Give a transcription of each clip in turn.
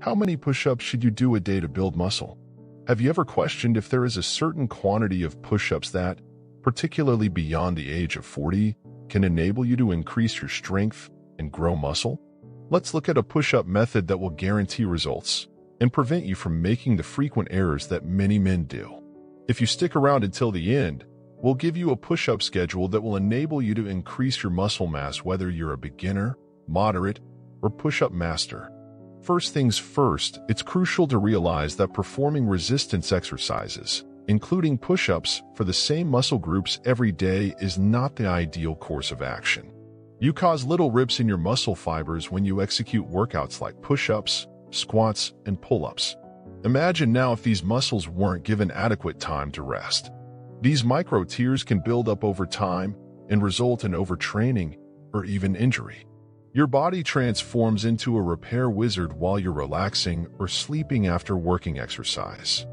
How many push-ups should you do a day to build muscle? Have you ever questioned if there is a certain quantity of push-ups that, particularly beyond the age of 40, can enable you to increase your strength and grow muscle? Let's look at a push-up method that will guarantee results and prevent you from making the frequent errors that many men do. If you stick around until the end, we'll give you a push-up schedule that will enable you to increase your muscle mass whether you're a beginner, moderate, or push-up master. First things first, it's crucial to realize that performing resistance exercises, including push-ups for the same muscle groups every day, is not the ideal course of action. You cause little rips in your muscle fibers when you execute workouts like push-ups, squats, and pull-ups. Imagine now if these muscles weren't given adequate time to rest. These micro tears can build up over time and result in overtraining or even injury. Your body transforms into a repair wizard while you're relaxing or sleeping after working exercise.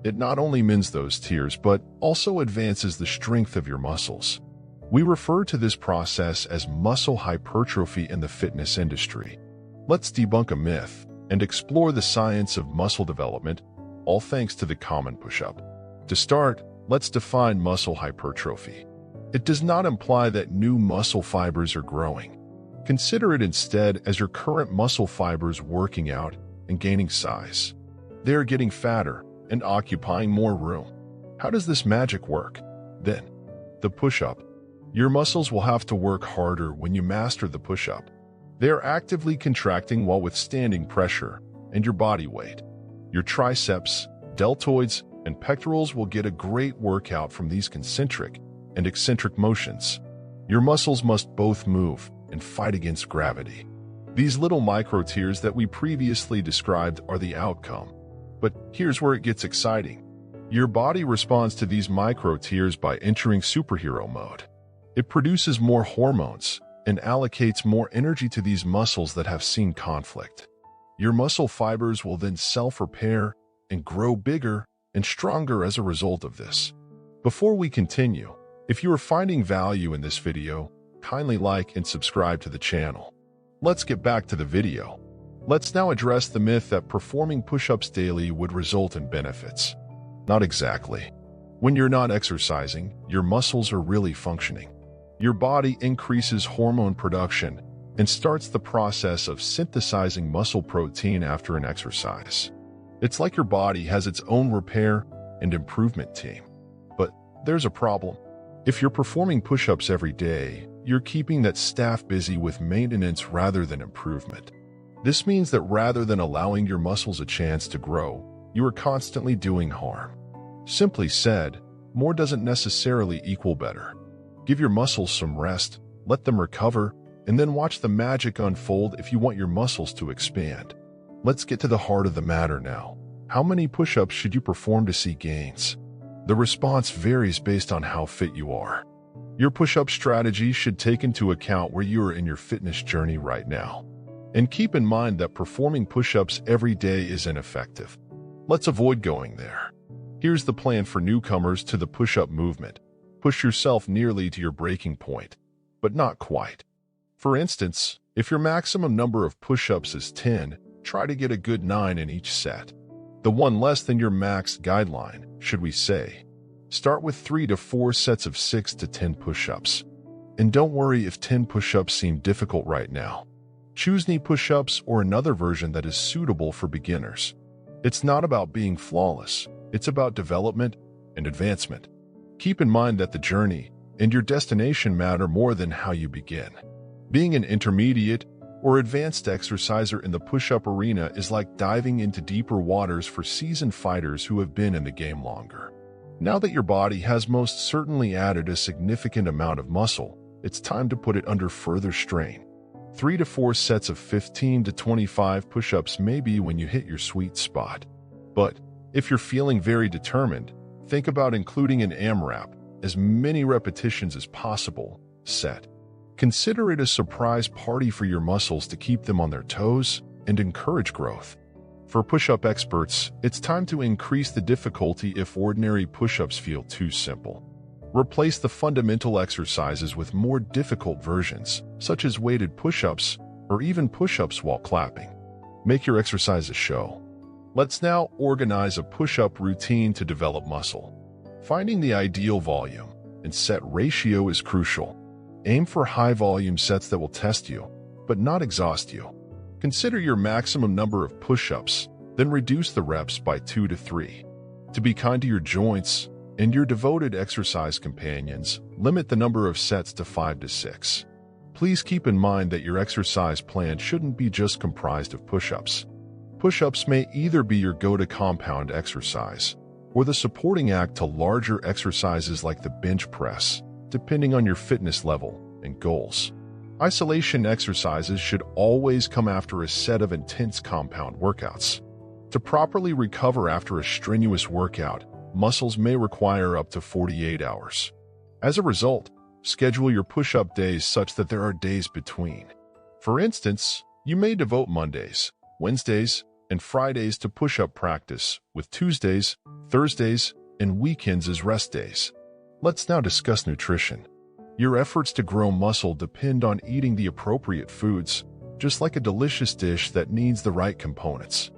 It not only mends those tears, but also advances the strength of your muscles. We refer to this process as muscle hypertrophy in the fitness industry. Let's debunk a myth and explore the science of muscle development, all thanks to the common push-up. To start, let's define muscle hypertrophy. It does not imply that new muscle fibers are growing. Consider it instead as your current muscle fibers working out and gaining size. They are getting fatter and occupying more room. How does this magic work? Then, the push-up. Your muscles will have to work harder when you master the push-up. They are actively contracting while withstanding pressure and your body weight. Your triceps, deltoids, and pectorals will get a great workout from these concentric and eccentric motions. Your muscles must both move and fight against gravity. These little micro tears that we previously described are the outcome. But here's where it gets exciting. Your body responds to these micro tears by entering superhero mode. It produces more hormones and allocates more energy to these muscles that have seen conflict. Your muscle fibers will then self-repair and grow bigger and stronger as a result of this. Before we continue, if you are finding value in this video, kindly like and subscribe to the channel. Let's get back to the video. Let's now address the myth that performing push-ups daily would result in benefits. Not exactly. When you're not exercising, your muscles are really functioning. Your body increases hormone production and starts the process of synthesizing muscle protein after an exercise. It's like your body has its own repair and improvement team. But there's a problem. If you're performing push-ups every day, you're keeping that staff busy with maintenance rather than improvement. This means that rather than allowing your muscles a chance to grow, you are constantly doing harm. Simply said, more doesn't necessarily equal better. Give your muscles some rest, let them recover, and then watch the magic unfold if you want your muscles to expand. Let's get to the heart of the matter now. How many push-ups should you perform to see gains? The response varies based on how fit you are. Your push-up strategy should take into account where you are in your fitness journey right now. And keep in mind that performing push-ups every day is ineffective. Let's avoid going there. Here's the plan for newcomers to the push-up movement. Push yourself nearly to your breaking point, but not quite. For instance, if your maximum number of push-ups is 10, try to get a good 9 in each set. The one less than your max guideline, should we say. Start with 3 to 4 sets of 6 to 10 push-ups. And don't worry if 10 push-ups seem difficult right now. Choose knee push-ups or another version that is suitable for beginners. It's not about being flawless. It's about development and advancement. Keep in mind that the journey and your destination matter more than how you begin. Being an intermediate or advanced exerciser in the push-up arena is like diving into deeper waters for seasoned fighters who have been in the game longer. Now that your body has most certainly added a significant amount of muscle, it's time to put it under further strain. 3 to 4 sets of 15 to 25 push-ups may be when you hit your sweet spot. But if you're feeling very determined, think about including an AMRAP, as many repetitions as possible, set. Consider it a surprise party for your muscles to keep them on their toes and encourage growth. For push-up experts, it's time to increase the difficulty if ordinary push-ups feel too simple. Replace the fundamental exercises with more difficult versions, such as weighted push-ups or even push-ups while clapping. Make your exercise a show. Let's now organize a push-up routine to develop muscle. Finding the ideal volume and set ratio is crucial. Aim for high-volume sets that will test you, but not exhaust you. Consider your maximum number of push-ups, then reduce the reps by 2 to 3. To be kind to your joints and your devoted exercise companions, limit the number of sets to 5 to 6. Please keep in mind that your exercise plan shouldn't be just comprised of push-ups. Push-ups may either be your go-to compound exercise or the supporting act to larger exercises like the bench press, depending on your fitness level and goals. Isolation exercises should always come after a set of intense compound workouts. To properly recover after a strenuous workout, muscles may require up to 48 hours. As a result, schedule your push-up days such that there are days between. For instance, you may devote Mondays, Wednesdays, and Fridays to push-up practice, with Tuesdays, Thursdays, and weekends as rest days. Let's now discuss nutrition. Your efforts to grow muscle depend on eating the appropriate foods, just like a delicious dish that needs the right components.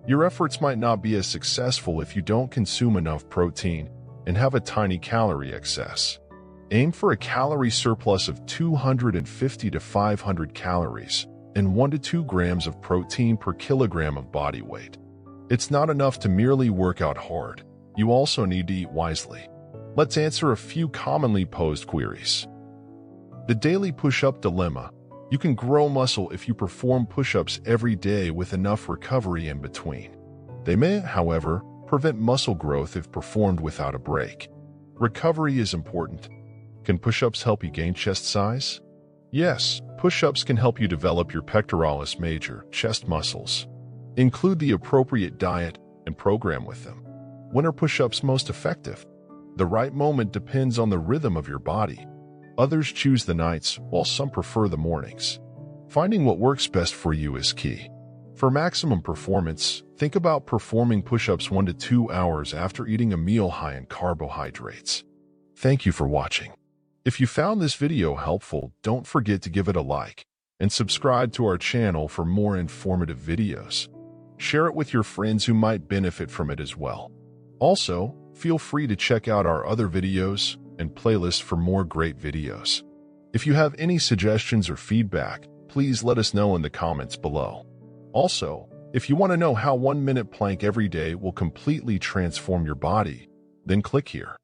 Your efforts might not be as successful if you don't consume enough protein and have a tiny calorie excess. Aim for a calorie surplus of 250 to 500 calories and 1 to 2 grams of protein per kilogram of body weight. It's not enough to merely work out hard. You also need to eat wisely. Let's answer a few commonly posed queries. The daily push-up dilemma. You can grow muscle if you perform push-ups every day with enough recovery in between. They may, however, prevent muscle growth if performed without a break. Recovery is important. Can push-ups help you gain chest size? Yes, push-ups can help you develop your pectoralis major, chest muscles. Include the appropriate diet and program with them. When are push-ups most effective? The right moment depends on the rhythm of your body. Others choose the nights, while some prefer the mornings. Finding what works best for you is key. For maximum performance, think about performing push-ups 1 to 2 hours after eating a meal high in carbohydrates. Thank you for watching. If you found this video helpful, don't forget to give it a like and subscribe to our channel for more informative videos. Share it with your friends who might benefit from it as well. Also, feel free to check out our other videos and playlists for more great videos. If you have any suggestions or feedback, please let us know in the comments below. Also, if you want to know how 1-minute plank every day will completely transform your body, then click here.